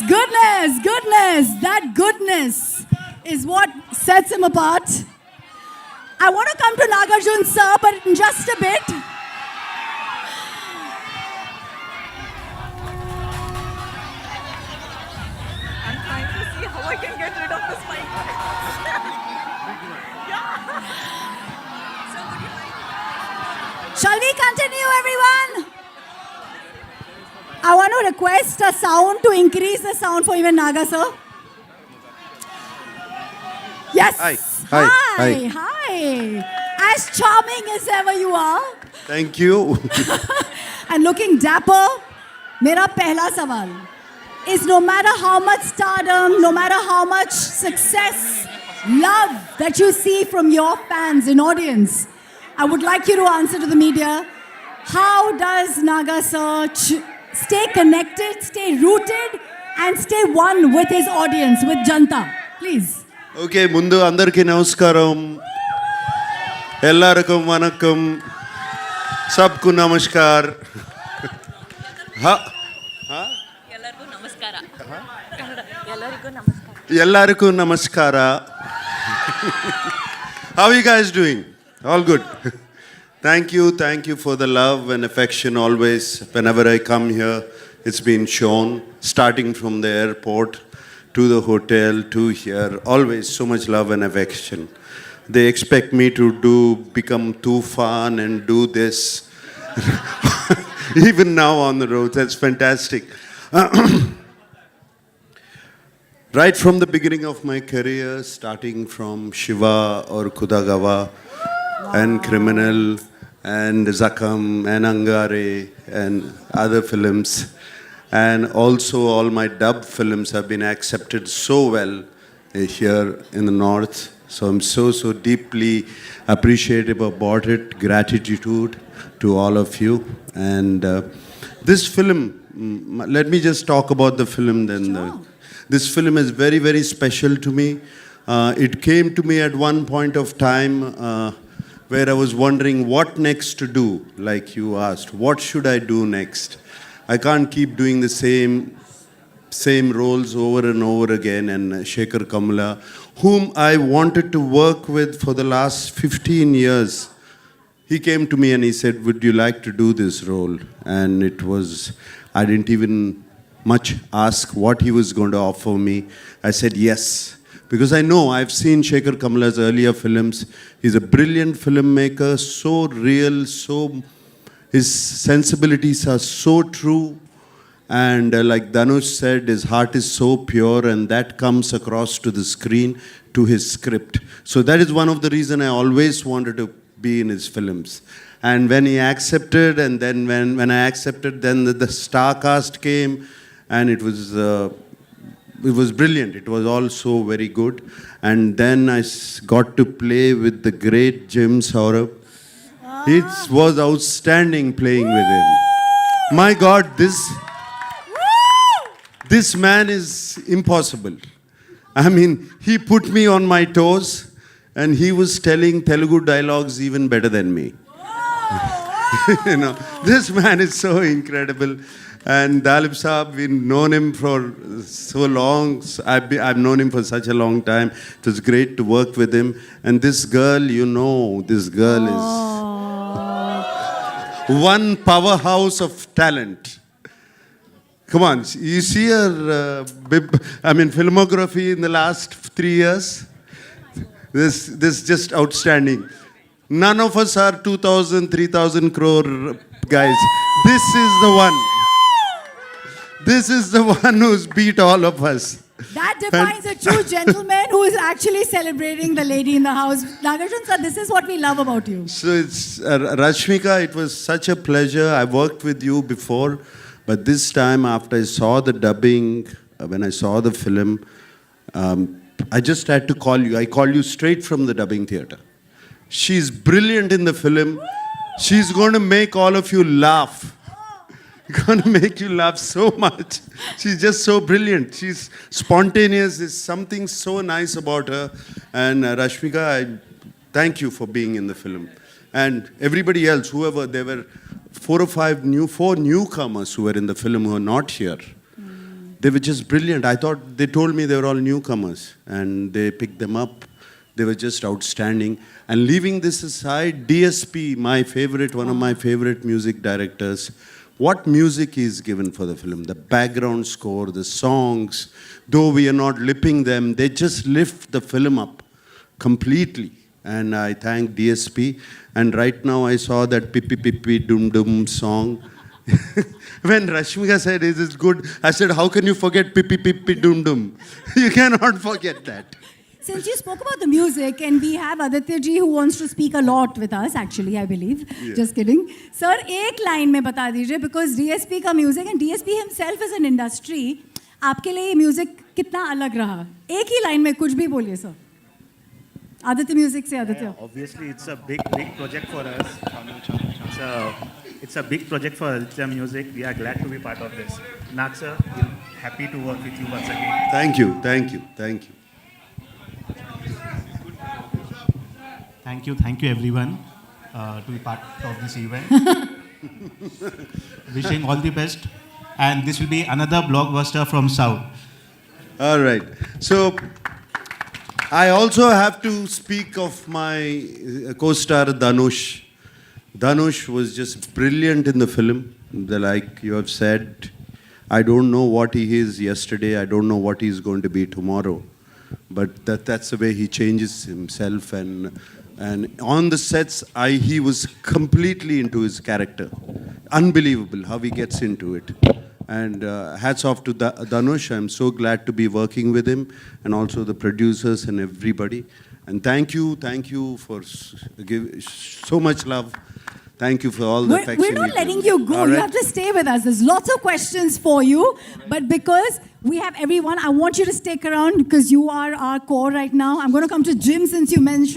goodness. That goodness is what sets him apart. I want to come to Nagarjun sir, but in just a bit. I'm trying to see how I can get rid of this mic. Shall we continue, everyone? I want to request a sound to increase the sound for even Naga sir. Yes. Hi. As charming as ever you are. Thank you. And looking dapper. Mera pehla sawal is no matter how much stardom, no matter how much success, love that you see from your fans and audience, I would like you to answer to the media. How does Naga sir stay connected, stay rooted, and stay one with his audience, with Janta? Please. Okay, mundu andarki namaskaram. Ellarkum vanakkam. Sabku namaskar. ಎಲ್ಲರಿಗೂ ನಮಸ್ಕಾರ. Ellarku namaskara. How are you guys doing? All good. Thank you for the love and affection always. Whenever I come here, it's been shown, starting from the airport to the hotel to here. Always so much love and affection. They expect me to become Tufan and do this. Even now on the road, that's fantastic. Right from the beginning of my career, starting from Shiva or Kudagawa, and Criminal, and Zakam, and Angare, and other films. And also all my dub films have been accepted so well here in the North. So I'm so deeply appreciative about it. Gratitude to all of you. And this film, let me just talk about the film then. Sure. This film is very special to me. It came to me at one point of time where I was wondering what next to do, like you asked. What should I do next? I can't keep doing the same roles over and over again. And Shekhar Kamla, whom I wanted to work with for the last 15 years, he came to me and he said, would you like to do this role? And it was, I didn't even much ask what he was going to offer me. I said yes. Because I know, I've seen Shekhar Kamla's earlier films. He's a brilliant filmmaker, so real, his sensibilities are so true. And like Dhanush said, his heart is so pure, and that comes across to the screen, to his script. So that is one of the reasons I always wanted to be in his films. And when he accepted, and then when I accepted, then the star cast came, and it was brilliant. It was all so very good. And then I got to play with the great Jim Saurabh. It was outstanding playing with him. My God, this man is impossible. I mean, he put me on my toes, and he was telling Telugu dialogues even better than me. You know, this man is so incredible. And Dalip Saab, we've known him for so long. I've known him for such a long time. It was great to work with him. And this girl, this girl is one powerhouse of talent. Come on, you see her filmography in the last 3 years? This is just outstanding. None of us are 2,000, 3,000 crore guys. This is the one. This is the one who's beat all of us. That defines a true gentleman who is actually celebrating the lady in the house. Nagarjun sir, this is what we love about you. So it's Rashmika, it was such a pleasure. I worked with you before, but this time after I saw the dubbing, when I saw the film, I just had to call you. I called you straight from the dubbing theater. She's brilliant in the film. She's going to make all of you laugh. Going to make you laugh so much. She's just so brilliant. She's spontaneous. There's something so nice about her. And Rashmika, I thank you for being in the film. And everybody else, whoever, there were four newcomers who were in the film who are not here. they were just brilliant. I thought they told me they were all newcomers, and they picked them up. They were just outstanding. And leaving this aside, DSP, my favorite, one of my favorite music directors, what music he's given for the film, the background score, the songs, though we are not lipping them, they just lift the film up completely. And I thank DSP. And right now I saw that Pippi Pippi Dum Dum song. When Rashmika said, is it good? I said, how can you forget Pippi Pippi Dum Dum? You cannot forget that. Since you spoke about the music, and we have Aditya ji who wants to speak a lot with us, actually, I believe. Yeah. Just kidding. Sir, एक line में बता दीजिए, because DSP का music and DSP himself is an industry. आपके लिए ये music कितना अलग रहा? एक ही line में कुछ भी बोलिए sir. Aditya Music से Aditya. Obviously, it's a big project for us. It's a big project for Aditya Music. We are glad to be part of this. Nag sir, we're happy to work with you once again. Thank you, thank you, thank you. Thank you everyone to be part of this event. Wishing all the best. And this will be another blockbuster from South. All right. So, I also have to speak of my co-star Dhanush. Dhanush was just brilliant in the film. Like you have said, I don't know what he is yesterday. I don't know what he's going to be tomorrow. But that's the way he changes himself. And on the sets, he was completely into his character. Unbelievable how he gets into it. And hats off to Dhanush. I'm so glad to be working with him, and also the producers and everybody. And thank you for giving so much love. Thank you for all the affection. We're not letting you go. All You right? have to stay with us. There's lots of questions for you. But because we have everyone, I want you to stick around because you are our core right now. I'm going to come to Jim since you mentioned